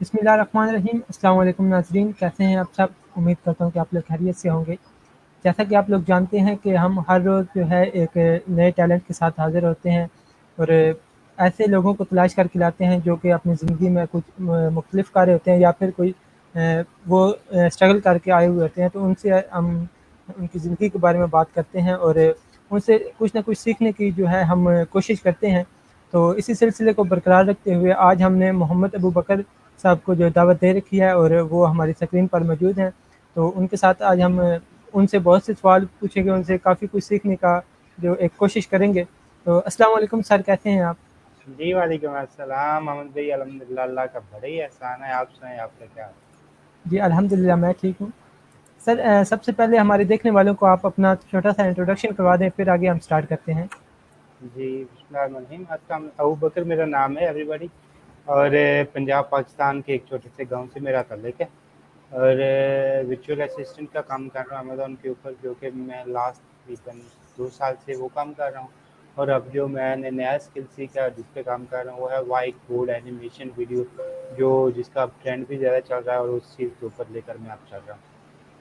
बिस्मिल्लाहिर्रहमानिर्रहीम। अस्सलाम वालेकुम नाज़रीन, कैसे हैं आप सब? उम्मीद करता हूँ कि आप लोग खैरियत से होंगे। जैसा कि आप लोग जानते हैं कि हम हर रोज़ जो है एक नए टैलेंट के साथ हाज़िर होते हैं और ऐसे लोगों को तलाश करके लाते हैं जो कि अपनी ज़िंदगी में कुछ मुख्तलिफ़ कर रहे होते हैं या फिर कोई वो स्ट्रगल करके आए हुए होते हैं, तो उनसे हम उनकी ज़िंदगी के बारे में बात करते हैं और उनसे कुछ ना कुछ सीखने की जो है हम कोशिश करते हैं। तो इसी सिलसिले को बरकरार रखते हुए आज हमने मोहम्मद अबू बकर साहब को जो दावत दे रखी है और वो हमारी स्क्रीन पर मौजूद हैं। तो उनके साथ आज हम उनसे बहुत से सवाल पूछेंगे, उनसे काफ़ी कुछ सीखने का जो एक कोशिश करेंगे। तो अस्सलाम वालेकुम सर, कैसे हैं आप? जी, वालेकुम अस्सलाम अहमद भाई, अल्हम्दुलिल्लाह अल्लाह का बड़ा ही एहसान है। आप सुनाएँ, आपका क्या हाल है? जी अल्हम्दुलिल्लाह मैं ठीक हूँ। सर सबसे पहले हमारे देखने वालों को आप अपना छोटा-सा इंट्रोडक्शन करवा दें, फिर आगे हम स्टार्ट करते हैं। जी, बिस्मिल्लाहिर्रहमानिर्रहीम। अस्सलाम अबू बकर मेरा नाम है एवरीबॉडी, और पंजाब पाकिस्तान के एक छोटे से गाँव से मेरा ताल्लुक है, और वर्चुअल असिस्टेंट का काम कर रहा हूँ अमेज़न के ऊपर, जो कि मैं लास्ट तकरीबन 2 साल से वो काम कर रहा हूँ। और अब जो मैंने नया स्किल सीखा है, जिस पे काम कर रहा हूँ, वो है व्हाइट बोर्ड एनिमेशन वीडियो, जो जिसका अब ट्रेंड भी ज़्यादा चल रहा है, और उस चीज़ के ऊपर लेकर मैं अब चल रहा हूँ।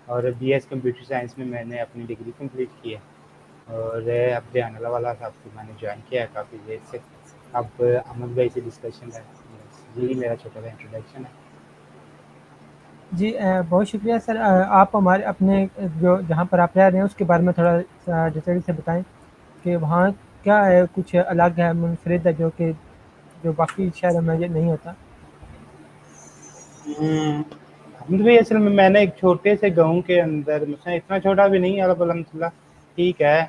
और बीएस कंप्यूटर साइंस में मैंने अपनी डिग्री कंप्लीट की है, और अब ध्यान वाला साहब को मैंने ज्वाइन किया है काफ़ी देर से। अब अमन भाई से डिस्कशन है। यही मेरा छोटा सा इंट्रोडक्शन है। जी बहुत शुक्रिया सर। आप हमारे अपने जो जहाँ पर आप रह रहे हैं उसके बारे में थोड़ा डिटेल से बताएँ कि वहाँ क्या है, कुछ अलग है, मुनफ़रिद है जो कि जो बाकी शहरों में ये नहीं होता? अमन भाई, असल में मैंने एक छोटे से गाँव के अंदर, मतलब इतना छोटा भी नहीं, अलहमदुलिल्लाह ठीक है,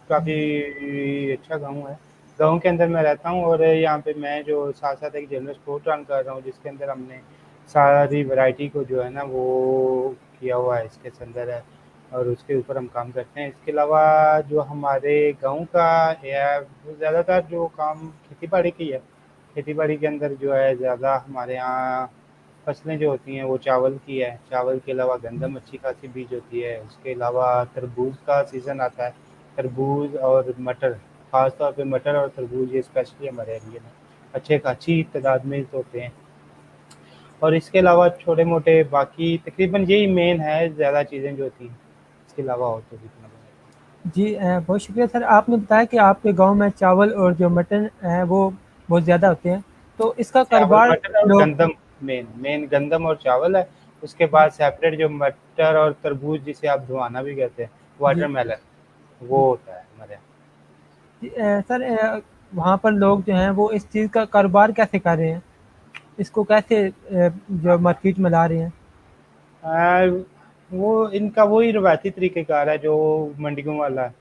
काफ़ी अच्छा गाँव है। गाँव के अंदर मैं रहता हूँ, और यहाँ पे मैं जो साथ-साथ एक जनरल स्टोर रन कर रहा हूँ, जिसके अंदर हमने सारी वैरायटी को जो है ना वो किया हुआ है, इसके अंदर है, और उसके ऊपर हम काम करते हैं। इसके अलावा जो हमारे गाँव का है, वो ज़्यादातर जो काम खेती-बाड़ी की है। खेती-बाड़ी के अंदर जो है ज़्यादा हमारे यहाँ फसलें जो होती हैं वो चावल की है। चावल के अलावा गंदम अच्छी खासी बीज होती है। उसके अलावा तरबूज का सीज़न आता है। तरबूज और मटर, ख़ास तौर पे मटर और तरबूज, ये स्पेशली हमारे एरिया में अच्छी तादाद में होते हैं। और इसके अलावा छोटे-मोटे बाकी तकरीबन यही मेन है, ज़्यादा चीज़ें जो होती हैं। इसके अलावा और तो जितना जी बहुत शुक्रिया सर। आपने बताया कि आपके गाँव में चावल और जो मटन है वो बहुत ज़्यादा होते हैं, तो इसका चावल, कारोबार मटर और लोग गंदम, मेन गंदम और चावल है। उसके बाद सेपरेट जो मटर और तरबूज, जिसे आप धुआना भी कहते हैं, जी, वाटरमेलन, जी, वो होता है हमारे यहाँ। जी सर वहाँ पर लोग जो हैं वो इस चीज़ का कारोबार कैसे कर रहे हैं? इसको कैसे जो मार्केट में ला रहे हैं? वो इनका वही रवायती तरीक़ेकार है जो मंडियों वाला है।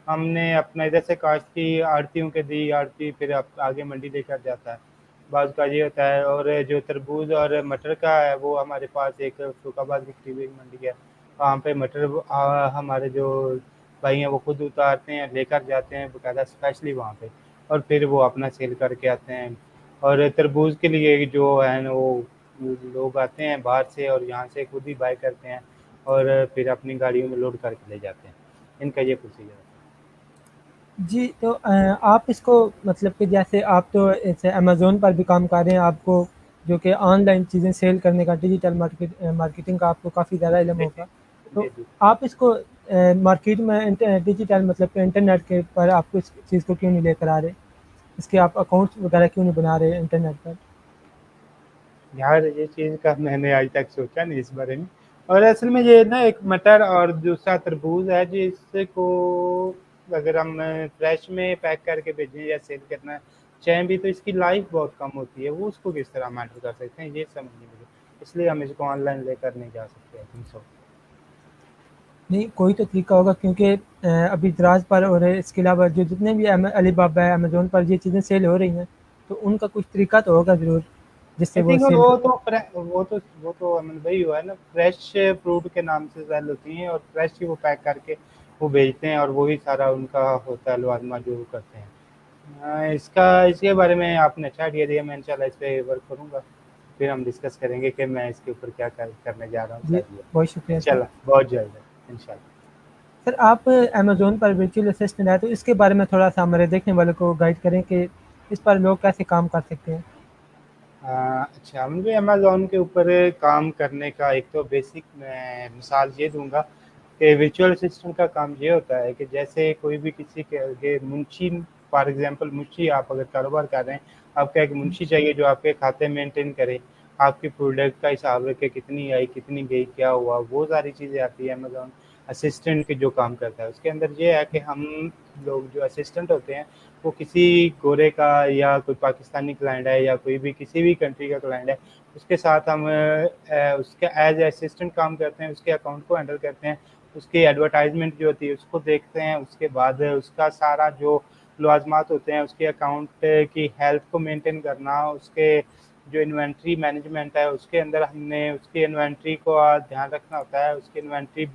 हमने अपना इधर से काश्त की, आड़तियों के दी, आड़ती फिर आगे मंडी लेकर जाता है। बाज़ का ये होता है। और जो तरबूज और मटर का है, वो हमारे पास एक फर्रुखाबाद की करीब एक मंडी है। वहाँ पे मटर हमारे जो भाई हैं वो खुद उतारते हैं, लेकर जाते हैं बाकायदा स्पेशली वहाँ पे, और फिर वो अपना सेल करके आते हैं। और तरबूज के लिए जो है ना, वो लोग आते हैं बाहर से, और यहाँ से खुद ही बाय करते हैं, और फिर अपनी गाड़ियों में लोड करके ले जाते हैं। इनका ये प्रोसीजर है। जी, तो आप इसको मतलब कि जैसे आप तो ऐसे अमेज़न पर भी काम कर रहे हैं, आपको जो कि ऑनलाइन चीज़ें सेल करने का, डिजिटल मार्केटिंग का आपको काफ़ी ज़्यादा इल्म जी, होगा। जी, तो जी। आप इसको मार्केट में डिजिटल मतलब कि इंटरनेट के पर आप इस चीज़ को क्यों नहीं लेकर आ रहे? इसके आप अकाउंट्स वगैरह क्यों नहीं बना रहे इंटरनेट पर? यार, ये चीज़ का मैंने आज तक सोचा नहीं इस बारे में। और असल में ये ना, एक मटर और दूसरा तरबूज है, जिसको अगर हम फ्रेश में पैक करके भेजें या सेल करना चाहें भी, तो इसकी लाइफ बहुत कम होती है। वो उसको किस तरह हैंडल कर सकते हैं, ये समझ नहीं मुझे। इसलिए हम इसको ऑनलाइन लेकर नहीं जा सकते, आई थिंक सो। नहीं, कोई तो तरीका होगा क्योंकि अभी दराज पर और इसके अलावा जो जितने भी अलीबाबा है, अमेज़न पर ये चीज़ें सेल हो रही हैं, तो उनका कुछ तरीका तो होगा ज़रूर, जिससे आई वो थिंक सेल कर। वो तो अमन भाई हुआ है ना, फ्रेश फ्रूट के नाम से सेल होती हैं, और फ्रेश ही वो पैक करके वो बेचते हैं, और वही सारा उनका होता है लवाजमा जो वो करते हैं। इसके बारे में आपने अच्छा आइडिया दिया, मैं इंशाल्लाह इस पे वर्क करूँगा। फिर हम डिस्कस करेंगे कि मैं इसके ऊपर क्या करने जा रहा हूँ जी, शायद ये। बहुत शुक्रिया सर। इंशाल्लाह बहुत जल्द है, इंशाल्लाह। सर आप अमेज़न पर वर्चुअल असिस्टेंट है, तो इसके बारे में थोड़ा-सा हमारे देखने वालों को गाइड करें कि इस पर लोग कैसे काम कर सकते हैं? अच्छा, मुझे अमेज़न के ऊपर काम करने का एक तो बेसिक मैं मिसाल ये दूँगा कि वर्चुअल असिस्टेंट का काम ये होता है कि जैसे कोई भी किसी के आगे मुंशी, फॉर एग्ज़ाम्पल मुंशी, आप अगर कारोबार कर रहे हैं, आपको एक मुंशी चाहिए जो आपके खाते मेंटेन करे, आपकी प्रोडक्ट का हिसाब रखे, कितनी आई, कितनी गई, क्या हुआ, वो सारी चीज़ें आती है अमेज़न असिस्टेंट के जो काम करता है। उसके अंदर ये है कि हम लोग जो असिस्टेंट होते हैं, वो किसी गोरे का या कोई पाकिस्तानी क्लाइंट है या कोई भी किसी भी कंट्री का क्लाइंट है, उसके साथ हम उसके एज असिस्टेंट काम करते हैं, उसके अकाउंट को हैंडल करते हैं, उसकी एडवर्टाइजमेंट जो होती है उसको देखते हैं, उसके बाद उसका सारा जो लवाजमात होते हैं, उसके अकाउंट की हेल्थ को मेंटेन करना, उसके जो इन्वेंट्री मैनेजमेंट है उसके अंदर हमने उसकी इन्वेंट्री को ध्यान रखना होता है, उसकी इन्वेंट्री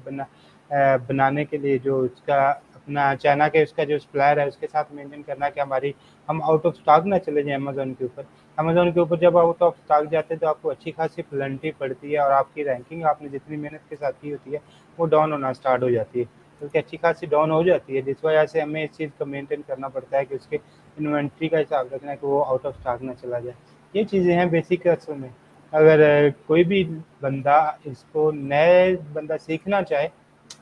बनाने के लिए जो उसका अपना चाइना के उसका जो सप्लायर है उसके साथ मेंटेन करना कि हमारी हम आउट ऑफ स्टॉक ना चले जाएं अमेजोन के ऊपर। अमेजोन के ऊपर जब आउट ऑफ स्टॉक जाते हैं तो आपको अच्छी खासी पेनल्टी पड़ती है और आपकी रैंकिंग आपने जितनी मेहनत के साथ की होती है वो डाउन होना स्टार्ट हो जाती है, क्योंकि अच्छी खासी डाउन हो जाती है, जिस वजह से हमें इस चीज़ को मेंटेन करना पड़ता है कि उसके इन्वेंट्री का हिसाब रखना है कि वो आउट ऑफ स्टॉक ना चला जाए। ये चीज़ें हैं बेसिक असल में। अगर कोई भी बंदा इसको नए बंदा सीखना चाहे,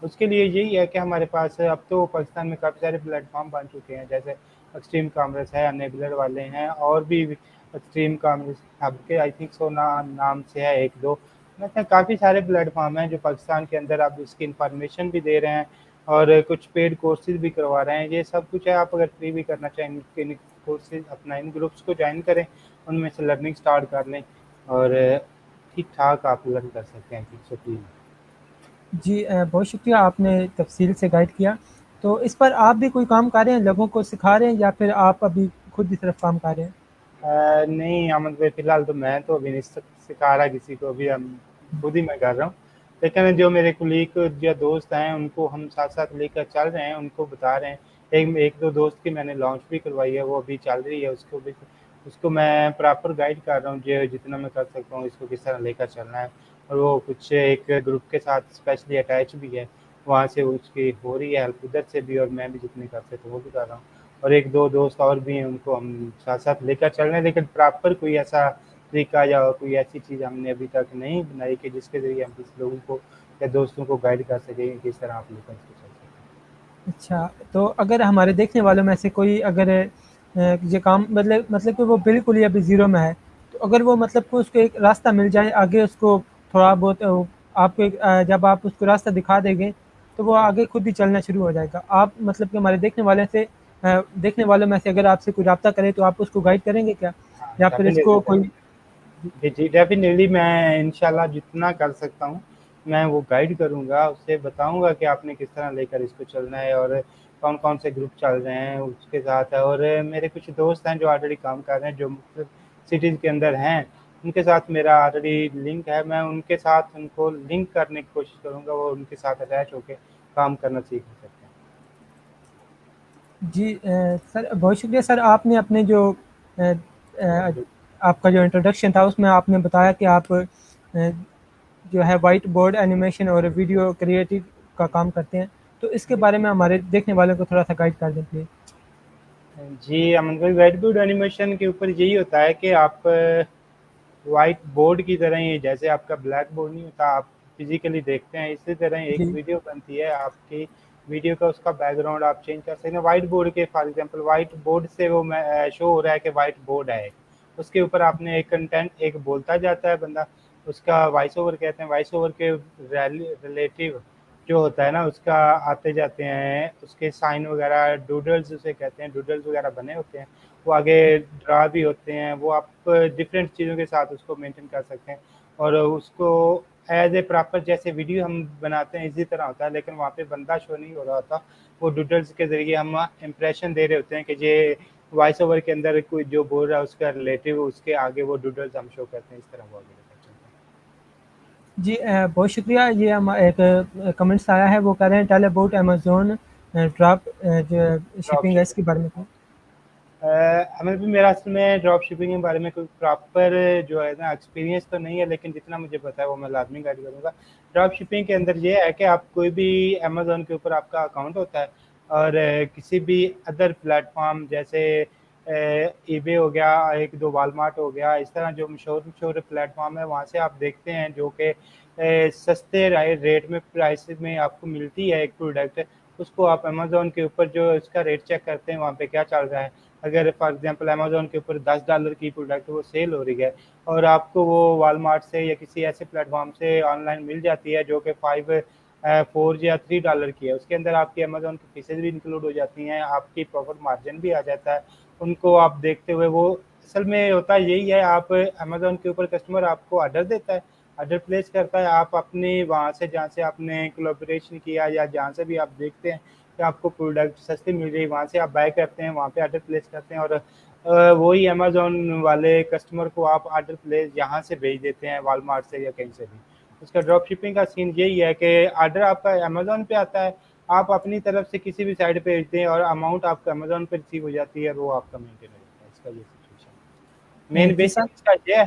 उसके लिए यही है कि हमारे पास अब तो पाकिस्तान में काफ़ी सारे प्लेटफॉर्म बन चुके हैं, जैसे एक्सट्रीम कॉमर्स है, अनेबलर वाले हैं और भी एक्सट्रीम कॉमर्स हब के आई थिंक सो नाम से है एक दो, मतलब काफ़ी सारे प्लेटफॉर्म हैं जो पाकिस्तान के अंदर आप इसकी इंफॉर्मेशन भी दे रहे हैं और कुछ पेड कोर्सेज भी करवा रहे हैं। ये सब कुछ है, आप अगर फ्री भी करना चाहें इन कोर्सेज अपना इन ग्रुप्स को ज्वाइन करें, उनमें से लर्निंग स्टार्ट कर लें और ठीक ठाक आप लर्न कर सकते हैं। ठीक सो प्लीज़। जी बहुत शुक्रिया, आपने तफ़सील से गाइड किया। तो इस पर आप भी कोई काम कर रहे हैं, लोगों को सिखा रहे हैं या फिर आप अभी खुद इस तरफ काम कर रहे हैं? नहीं अहमद भाई, फ़िलहाल तो मैं तो अभी नहीं सिखा रहा किसी को, अभी हम खुद ही मैं कर रहा हूँ। लेकिन जो मेरे कुलीग या दोस्त हैं उनको हम साथ-साथ लेकर चल रहे हैं, उनको बता रहे हैं। एक दो दोस्त की मैंने लॉन्च भी करवाई है, वो अभी चल रही है, उसको मैं प्रॉपर गाइड कर रहा हूँ जो जितना मैं कर सकता हूँ, इसको किस तरह लेकर चलना है। और वो कुछ एक ग्रुप के साथ स्पेशली अटैच भी है, वहाँ से उसकी हो रही है हेल्प उधर से भी और मैं भी जितनी कर सकता हूँ वो भी कर रहा हूँ। और एक दो दोस्त और भी हैं, उनको हम साथ साथ लेकर चल रहे हैं, लेकिन प्रॉपर कोई ऐसा तरीका या कोई ऐसी चीज़ हमने अभी तक नहीं बनाई कि जिसके ज़रिए हम किसी लोगों को या दोस्तों को गाइड कर सकें किस तरह आप लेकर इसको चल सकते अच्छा, तो अगर हमारे देखने वालों में से कोई अगर ये काम मतलब कि वो बिल्कुल ही अभी ज़ीरो में है, तो अगर वो मतलब को उसको एक रास्ता मिल जाए आगे उसको थोड़ा बहुत आपको जब आप उसको रास्ता दिखा देंगे, तो वो आगे खुद ही चलना शुरू हो जाएगा। आप मतलब कि हमारे देखने वालों में से अगर आपसे कोई राब्ता करे तो आप उसको गाइड करेंगे क्या? हैं। हाँ, या फिर इसको डेफिनेटली कोई जी, जी, डेफ़िनेटली मैं इंशाल्लाह जितना कर सकता हूँ, मैं वो गाइड करूँगा, उसे बताऊँगा कि आपने किस तरह लेकर इसको चलना है और कौन-कौन से ग्रुप चल रहे हैं उसके साथ है। और मेरे कुछ दोस्त हैं जो ऑलरेडी काम कर रहे हैं, जो मुख्तलिफ सिटीज़ के अंदर हैं, उनके साथ मेरा ऑलरेडी लिंक है, मैं उनके साथ उनको लिंक करने की कोशिश करूँगा, वो उनके साथ अटैच होके काम करना सीख सकते हैं। जी सर बहुत शुक्रिया सर, आपने अपने जो अ, जी, आपका जो इंट्रोडक्शन था उसमें आपने बताया कि आप जो है वाइट बोर्ड एनिमेशन और वीडियो क्रिएटिव का काम करते हैं। तो इसके जी। बारे में हमारे देखने वालों को थोड़ा सा गाइड कर दें प्लीज़। जी, अमन भाई, व्हाइट बोर्ड एनिमेशन के ऊपर यही होता है कि आप व्हाइट बोर्ड की तरह ही, जैसे आपका ब्लैक बोर्ड नहीं होता, आप फिजिकली देखते हैं, इसी तरह एक जी, वीडियो बनती है आपकी। वीडियो का उसका बैकग्राउंड आप चेंज कर सकते हैं व्हाइट बोर्ड के, फॉर एग्जांपल व्हाइट बोर्ड से वो शो हो रहा है कि व्हाइट बोर्ड है, उसके ऊपर आपने एक कंटेंट एक बोलता जाता है बंदा, उसका वॉइस ओवर कहते हैं, वॉइस ओवर के रिलेटिव जो होता है ना उसका आते जाते हैं, उसके साइन वगैरह डूडल्स उसे कहते हैं, डूडल्स वगैरह बने होते हैं, वो आगे ड्रा भी होते हैं, वो आप डिफरेंट चीज़ों के साथ उसको मेंटेन कर सकते हैं और उसको एज ए प्रॉपर जैसे वीडियो हम बनाते हैं इसी तरह होता है, लेकिन वहाँ पे बंदा शो नहीं हो रहा होता, वो डूडल्स के ज़रिए हम इम्प्रेशन दे रहे होते हैं कि ये वॉइस ओवर के अंदर कोई जो बोल रहा है उसका रिलेटिव उसके आगे वो डूडल्स हम शो करते हैं, इस तरह वो आगे लेकर चलते हैं। जी बहुत शुक्रिया। ये हम एक कमेंट्स आया है, वो कह रहे हैं टेल अबाउट अमेज़न ड्रॉप जो ड्रॉप शिपिंग है शिपिंग, इसके बारे में कहें। हमें भी मेरा असल में ड्रॉप शिपिंग के बारे में कोई प्रॉपर जो है ना एक्सपीरियंस तो नहीं है, लेकिन जितना मुझे पता है वो मैं लाजमी गाइड करूँगा। ड्रॉप शिपिंग के अंदर ये है कि आप कोई भी अमेज़न के ऊपर आपका अकाउंट होता है और किसी भी अदर प्लेटफॉर्म जैसे ईबे हो गया, एक दो वालमार्ट हो गया, इस तरह जो मशहूर मशहूर प्लेटफॉर्म है वहाँ से आप देखते हैं जो कि सस्ते रेट में प्राइस में आपको मिलती है एक प्रोडक्ट, उसको आप अमेज़न के ऊपर जो इसका रेट चेक करते हैं वहाँ पे क्या चल रहा है। अगर फॉर एग्जांपल अमेज़न के ऊपर $10 की प्रोडक्ट वो सेल हो रही है और आपको वो वॉलमार्ट से या किसी ऐसे प्लेटफॉर्म से ऑनलाइन मिल जाती है जो कि 4 या $3 की है, उसके अंदर आपकी अमेज़न की फीसेज भी इंक्लूड हो जाती हैं, आपकी प्रॉफिट मार्जिन भी आ जाता है। उनको आप देखते हुए वो असल में होता यही है, आप अमेज़न के ऊपर कस्टमर आपको ऑर्डर देता है, ऑर्डर प्लेस करता है, आप अपने वहाँ से जहाँ से आपने कोलैबोरेशन किया या जहाँ से भी आप देखते हैं कि आपको प्रोडक्ट सस्ती मिल रही है वहाँ से आप बाय करते हैं, वहाँ पे ऑर्डर प्लेस करते हैं और वही अमेज़न वाले कस्टमर को आप ऑर्डर प्लेस यहाँ से भेज देते हैं वॉलमार्ट से या कहीं से भी। उसका ड्रॉप शिपिंग का सीन यही है कि ऑर्डर आपका अमेज़न पे आता है, आप अपनी तरफ से किसी भी साइड पे भेजते हैं और अमाउंट आपका अमेज़न पे रिसीव हो जाती है, वो आपका मेंटेन हो जाता है। इसका ये सिचुएशन मेन जी बेसिक सर। इसका ये है।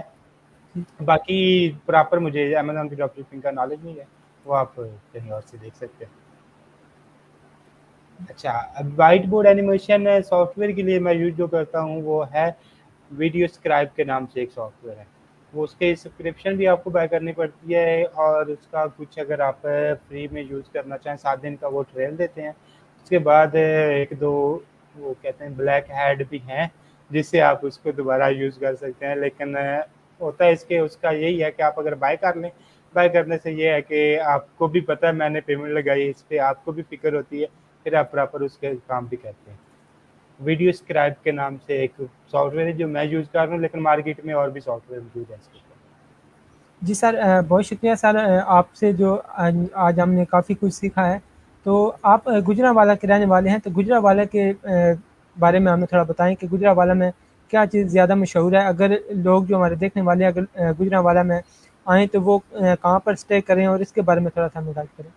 जी बाकी प्रॉपर मुझे अमेज़न की ड्रॉप शिपिंग का नॉलेज नहीं है, वो आप कहीं और से देख सकते हैं। अच्छा, अब व्हाइट बोर्ड एनिमेशन सॉफ्टवेयर के लिए मैं यूज़ जो करता हूँ वो है वीडियो स्क्राइब के नाम से एक सॉफ्टवेयर है। वो उसके सब्सक्रिप्शन भी आपको बाय करनी पड़ती है और उसका कुछ अगर आप फ्री में यूज़ करना चाहें 7 दिन का वो ट्रायल देते हैं। उसके बाद 1-2 वो कहते हैं ब्लैक हैट भी हैं जिससे आप उसको दोबारा यूज़ कर सकते हैं। लेकिन होता है इसके उसका यही है कि आप अगर बाय कर लें, बाय करने से ये है कि आपको भी पता है मैंने पेमेंट लगाई इस पे, आपको भी फ़िक्र होती है, फिर आप प्रॉपर उसके काम भी करते हैं। वीडियो स्क्राइब के नाम से एक सॉफ्टवेयर है जो मैं यूज़ कर रहा हूँ, लेकिन मार्केट में और भी सॉफ्टवेयर मौजूद है इसके ऊपर। जी सर, बहुत शुक्रिया सर, आपसे जो आज हमने काफ़ी कुछ सीखा है। तो आप गुजरांवाला के रहने वाले हैं, तो गुजरांवाला के बारे में हमें थोड़ा बताएं कि गुजरांवाला में क्या चीज़ ज़्यादा मशहूर है। अगर लोग जो हमारे देखने वाले हैं अगर गुजरांवाला में आएँ तो वो कहाँ पर स्टे करें, और इसके बारे में थोड़ा सा हमें गाइड करें।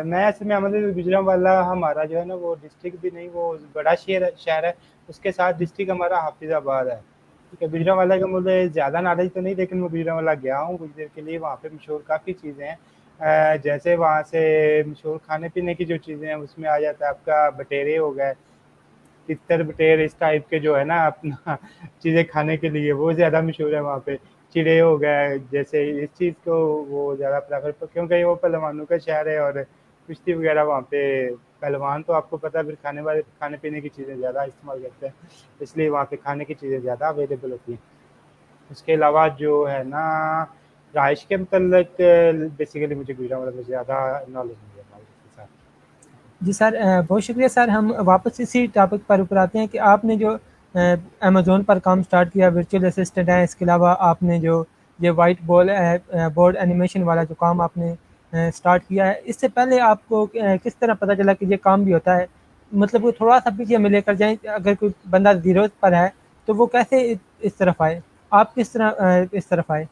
मैं ऐसे में मतलब गुजरांवाला हमारा जो है ना वो डिस्ट्रिक्ट भी नहीं, वो बड़ा शहर है, उसके साथ डिस्ट्रिक्ट हमारा हाफिजाबाद है। ठीक है, गुजरांवाला का मुझे ज़्यादा नॉलेज तो नहीं, लेकिन मैं गुजरांवाला गया हूँ कुछ देर के लिए, वहाँ पे मशहूर काफ़ी चीज़ें हैं। जैसे वहाँ से मशहूर खाने पीने की जो चीज़ें हैं उसमें आ जाता है आपका बटेरे हो गए, तितर बटेर इस टाइप के जो है ना अपना चीज़ें खाने के लिए वो ज़्यादा मशहूर है वहाँ पे। चिड़े हो गए, जैसे इस चीज़ को वो ज़्यादा प्रेफर, क्योंकि वो पहलवानों का शहर है और कुश्ती वगैरह वहाँ पे पहलवान तो आपको पता है फिर खाने पीने की चीज़ें ज़्यादा इस्तेमाल करते हैं, इसलिए वहाँ पे खाने की चीज़ें ज़्यादा अवेलेबल होती हैं। उसके अलावा जो है ना रहाइश के मतलब बेसिकली मुझे गुजरांवाला में ज़्यादा नॉलेज नहीं है नॉलेज के साथ। जी सर, बहुत शुक्रिया सर। हम वापस इसी टॉपिक पर ऊपर आते हैं कि आपने जो अमेज़न पर काम स्टार्ट किया, वर्चुअल असिस्टेंट है, इसके अलावा आपने जो ये वाइट बोर्ड एनिमेशन वाला जो काम आपने स्टार्ट किया है, इससे पहले आपको किस तरह पता चला कि ये काम भी होता है? मतलब वो थोड़ा-सा पीछे हमें लेकर जाएँ, अगर कोई बंदा ज़ीरो पर है, तो वो कैसे इस तरफ आए? आप किस तरह इस तरफ आए?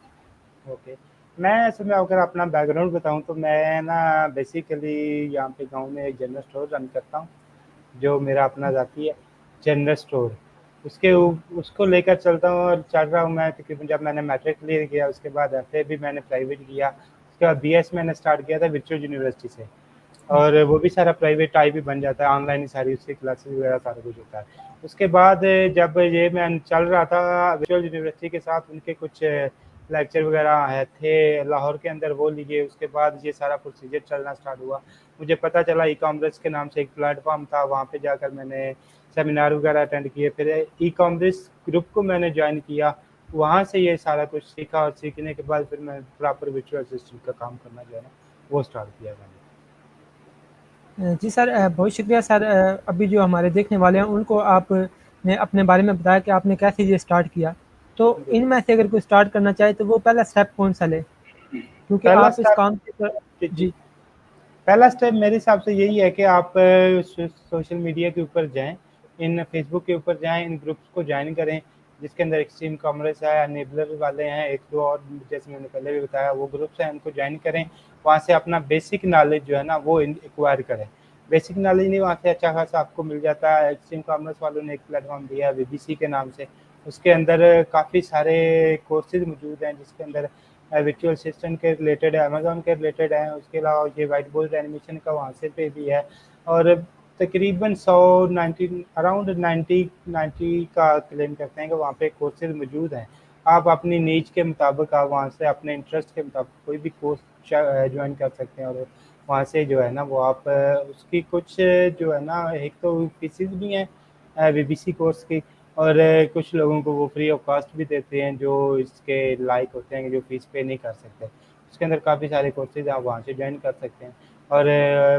ओके, मैं असल में अगर अपना बैकग्राउंड बताऊँ तो मैं ना बेसिकली यहाँ पे गाँव में एक जनरल स्टोर रन करता हूँ, जो मेरा अपना ज़ाती है जनरल स्टोर। उसको लेकर चलता हूँ और चल रहा हूँ मैं तकरीबन। जब मैंने मैट्रिक क्लियर किया उसके बाद एफए भी मैंने प्राइवेट किया, उसके बाद बीएस मैंने स्टार्ट किया था वर्चुअल यूनिवर्सिटी से, और वो भी सारा प्राइवेट टाइप ही बन जाता है, ऑनलाइन ही सारी उसकी क्लासेस वगैरह सारा कुछ होता है। उसके बाद जब ये मैं चल रहा था वर्चुअल यूनिवर्सिटी के साथ, उनके कुछ लेक्चर वगैरह है थे लाहौर के अंदर, वो लिए। उसके बाद ये सारा प्रोसीजर चलना स्टार्ट हुआ, मुझे पता चला ई कॉमर्स के नाम से एक प्लेटफॉर्म था, वहाँ पे जाकर मैंने सेमिनार वगैरह अटेंड किए, फिर ई कॉमर्स ग्रुप को मैंने ज्वाइन किया, वहाँ से ये सारा कुछ सीखा और सीखने के बाद फिर मैं प्रॉपर वर्चुअल असिस्टेंट का काम करना जो है ना वो स्टार्ट किया मैंने। जी सर, बहुत शुक्रिया सर। अभी जो हमारे देखने वाले हैं उनको आपने अपने बारे में बताया कि आपने कैसे ये स्टार्ट किया। तो जी। इनमें से अगर कोई स्टार्ट करना चाहे तो वो पहला स्टेप कौन-सा ले? क्योंकि पहला आप इस स्टेप काम से जी, जी। जी, पहला स्टेप मेरे हिसाब से यही है कि आप सोशल मीडिया के ऊपर जाएँ, इन फेसबुक के ऊपर जाएँ, इन ग्रुप्स को जॉइन करें, जिसके अंदर एक्सट्रीम कॉमर्स है, एनेबलर वाले हैं, 1-2 और जैसे मैंने पहले भी बताया वो ग्रुप्स हैं, उनको जॉइन करें। वहाँ से अपना बेसिक नॉलेज जो है ना वो एक्वायर करें। बेसिक नॉलेज नहीं वहाँ से अच्छा खासा आपको मिल जाता है। एक्सट्रीम कॉमर्स वालों ने एक प्लेटफॉर्म दिया है वीबीसी के नाम से, उसके अंदर काफ़ी सारे कोर्सेज मौजूद हैं, जिसके अंदर वर्चुअल असिस्टेंट के रिलेटेड है, अमेज़न के रिलेटेड है, उसके अलावा ये व्हाइट बोर्ड एनिमेशन का वहाँ से पे भी है। और तकरीबन 100 90 अराउंड 90 का क्लेम करते हैं कि वहाँ पे कोर्सेज मौजूद हैं। आप अपनी नीज के मुताबिक आप वहाँ से अपने इंटरेस्ट के मुताबिक कोई भी कोर्स ज्वाइन कर सकते हैं, और वहाँ से जो है ना वो आप उसकी कुछ जो है ना एक तो फीसिस भी हैं बीबीसी कोर्स की, और कुछ लोगों को वो फ्री ऑफ कॉस्ट भी देते हैं जो इसके लायक होते हैं, जो फीस पे नहीं कर सकते। उसके अंदर काफ़ी सारे कोर्सेज आप वहाँ से ज्वाइन कर सकते हैं। और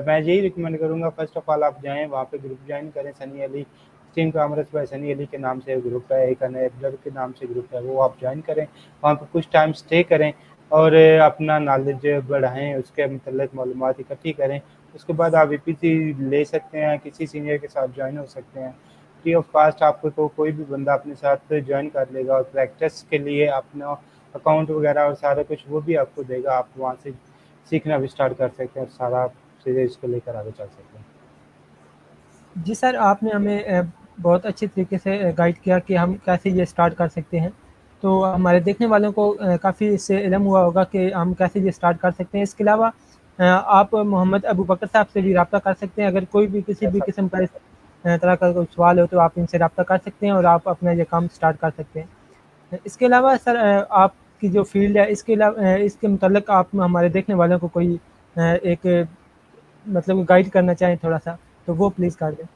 मैं यही रिकमेंड करूँगा, फर्स्ट ऑफ ऑल आप जाएँ वहाँ पे, ग्रुप ज्वाइन करें। Sunny Ali steam commerce by Sunny Ali के नाम से ग्रुप है, एक अनेबलर के नाम से ग्रुप है, वो आप ज्वाइन करें। वहाँ पे कुछ टाइम स्टे करें और अपना नॉलेज बढ़ाएँ, उसके मतलब मालूमात इकट्ठी करें। उसके बाद आप ईपीसी ले सकते हैं, किसी सीनियर के साथ ज्वाइन हो सकते हैं। फ्री ऑफ कॉस्ट आपको तो कोई भी बंदा अपने साथ ज्वाइन कर लेगा, और प्रैक्टिस के लिए अपना अकाउंट वगैरह और सारा कुछ वो भी आपको देगा। आप वहाँ से सीखना भी स्टार्ट कर सकते हैं और सारा चीज़ें इसको लेकर आगे चल सकते हैं। जी सर, आपने हमें बहुत अच्छे तरीके से गाइड किया कि हम कैसे ये स्टार्ट कर सकते हैं। तो हमारे देखने वालों को काफ़ी इससे इल्म हुआ होगा कि हम कैसे ये स्टार्ट कर सकते हैं। इसके अलावा आप मोहम्मद अबू बकर साहब से भी रब्ता कर सकते हैं। अगर कोई भी किसी भी ऐसा किस्म का इस तरह का कोई सवाल हो तो आप इनसे रब्ता कर सकते हैं और आप अपना ये काम स्टार्ट कर सकते हैं। इसके अलावा सर आपकी जो फ़ील्ड है इसके अलावा इसके मुतल्लिक़ आप हमारे देखने वालों को कोई एक मतलब गाइड करना चाहें थोड़ा-सा, तो वो प्लीज़ कर दें।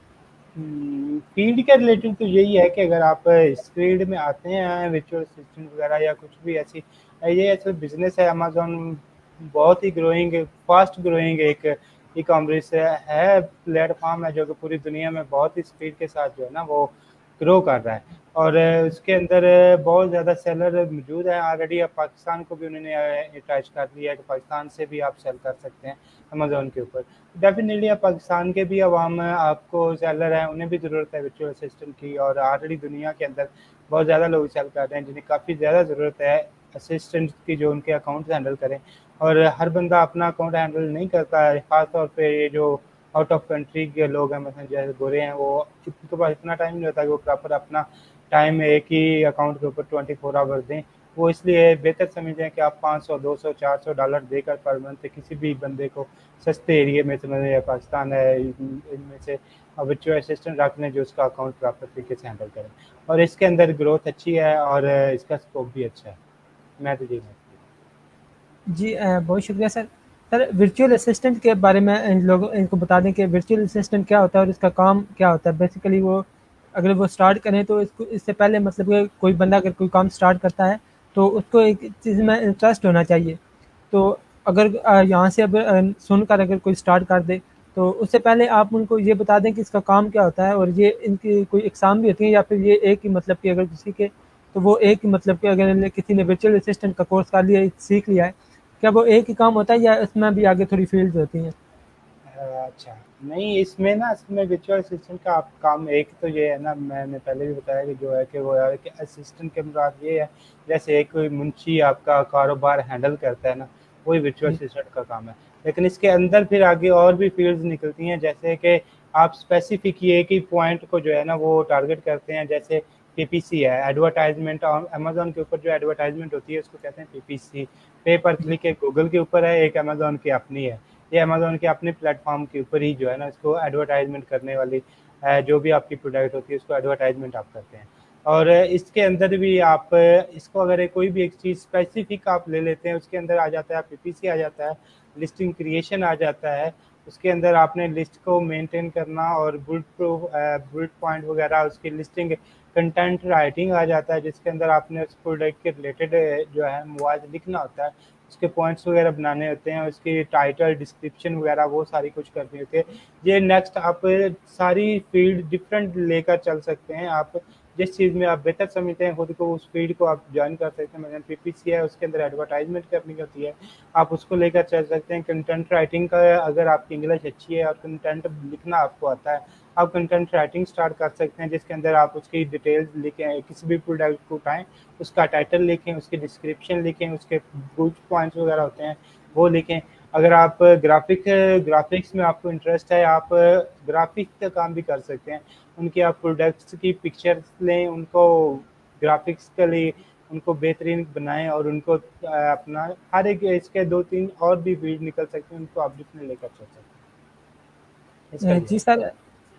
फील्ड के रिलेटेड तो यही है कि अगर आप इस फील्ड में आते हैं, वर्चुअल असिस्टेंट वगैरह या कुछ भी ऐसी, ये ऐसा बिजनेस है। अमेजोन बहुत ही ग्रोइंग, फास्ट ग्रोइंग एक ई कॉमर्स है, प्लेटफॉर्म है जो कि पूरी दुनिया में बहुत ही स्पीड के साथ जो है ना वो ग्रो कर रहा है। और उसके अंदर बहुत ज़्यादा सेलर मौजूद हैं ऑलरेडी। अब पाकिस्तान को भी उन्होंने अटैच कर लिया है कि पाकिस्तान से भी आप सेल कर सकते हैं अमेजोन के ऊपर। डेफिनेटली अब पाकिस्तान के भी अवाम आपको सेलर हैं, उन्हें भी ज़रूरत है वर्चुअल असिस्टेंट की, और ऑलरेडी दुनिया के अंदर बहुत ज़्यादा लोग सेल कर रहे हैं जिन्हें काफ़ी ज़्यादा ज़रूरत है असिस्टेंट की, जो उनके अकाउंट हैंडल करें। और हर बंदा अपना अकाउंट हैंडल नहीं करता है, ख़ास तौर पे ये जो आउट ऑफ कंट्री के लोग हैं, मतलब जैसे गोरे हैं, वो उनके पास इतना टाइम नहीं होता कि वो प्रॉपर अपना टाइम एक ही अकाउंट के ऊपर 24 आवर दें। वो इसलिए बेहतर समझते हैं कि आप 500 200 $400 देकर पर मंथ किसी भी बंदे को सस्ते एरिया में, समझ पाकिस्तान है इनमें से वर्चुअल असिस्टेंट रख लें जो उसका अकाउंट प्रॉपर तरीके से हैंडल करें। और इसके अंदर ग्रोथ अच्छी है और इसका स्कोप भी अच्छा है। मैं तो यही जी बहुत शुक्रिया सर। सर वर्चुअल असिस्टेंट के बारे में इन लोगों इनको बता दें कि वर्चुअल असिस्टेंट क्या होता है और इसका काम क्या होता है। बेसिकली वो अगर वो स्टार्ट करें तो इसको इससे पहले मतलब कि कोई बंदा अगर कोई काम स्टार्ट करता है तो उसको एक चीज़ में इंटरेस्ट होना चाहिए। तो अगर यहाँ से अब सुनकर अगर कोई स्टार्ट कर दे तो उससे पहले आप उनको ये बता दें कि इसका काम क्या होता है और ये इनकी कोई एग्ज़ाम भी होती है या फिर ये एक ही मतलब कि अगर किसी के तो वो एक ही मतलब कि अगर किसी ने वर्चुअल असिस्टेंट का कोर्स कर लिया सीख लिया है, क्या वो एक ही काम होता है या इसमें भी आगे थोड़ी फील्ड्स होती हैं? अच्छा, नहीं इसमें ना असल में वर्चुअल असिस्टेंट का आप काम एक तो ये है ना, मैंने पहले भी बताया कि जो है कि वो है कि असिस्टेंट के मुराद ये है, जैसे एक कोई मुंशी आपका कारोबार हैंडल करता है ना, वही वर्चुअल जी। असिस्टेंट का काम है। लेकिन इसके अंदर फिर आगे और भी फील्ड्स निकलती हैं, जैसे कि आप स्पेसिफिक ये एक ही पॉइंट को जो है ना वो टारगेट करते हैं। जैसे पीपीसी है, एडवर्टाइजमेंट, अमेजोन के ऊपर जो एडवर्टाइजमेंट होती है उसको कहते हैं पीपीसी। पे पर जी। क्लिक एक गूगल के ऊपर है, एक अमेजोन की अपनी है। ये अमेजोन के अपने प्लेटफॉर्म के ऊपर ही जो है ना इसको एडवर्टाइजमेंट करने वाली जो भी आपकी प्रोडक्ट होती है उसको एडवर्टाइजमेंट आप करते हैं। और इसके अंदर भी आप इसको अगर कोई भी एक चीज़ स्पेसिफिक आप ले लेते हैं, उसके अंदर आ जाता है पीपीसी, आ जाता है लिस्टिंग क्रिएशन, आ जाता है उसके अंदर आपने लिस्ट को मेंटेन करना और बुलेट पॉइंट वगैरह उसकी लिस्टिंग, कंटेंट राइटिंग आ जाता है जिसके अंदर आपने उस प्रोडक्ट के रिलेटेड जो है मवाद लिखना होता है, उसके पॉइंट्स वगैरह बनाने होते हैं, उसकी टाइटल डिस्क्रिप्शन वगैरह वो सारी कुछ करनी होती है। ये नेक्स्ट आप सारी फील्ड डिफरेंट लेकर चल सकते हैं। आप जिस चीज़ में आप बेहतर समझते हैं खुद को, उस फील्ड को आप ज्वाइन कर सकते हैं। मतलब पीपीसी है उसके अंदर एडवर्टाइजमेंट करनी होती है, आप उसको लेकर चल सकते हैं। कंटेंट राइटिंग का अगर आपकी इंग्लिश अच्छी है और कंटेंट लिखना आपको आता है, आप कंटेंट राइटिंग स्टार्ट कर सकते हैं जिसके अंदर आप उसकी डिटेल्स लिखें, किसी भी प्रोडक्ट को उठाएं, उसका टाइटल लिखें, उसकी डिस्क्रिप्शन लिखें, उसके बुलेट पॉइंट्स वगैरह होते हैं वो लिखें। अगर आप ग्राफिक्स में आपको इंटरेस्ट है, आप ग्राफिक्स का काम भी कर सकते हैं। उनकी आप प्रोडक्ट्स की पिक्चर्स लें, उनको ग्राफिक्सकली उनको बेहतरीन बनाएं और उनको अपना हर एक इसके 2-3 और भी फील्ड निकल सकते हैं, उनको आप डिफरेंट लेकर चल सकते हैं। इसका ये जी है। सर,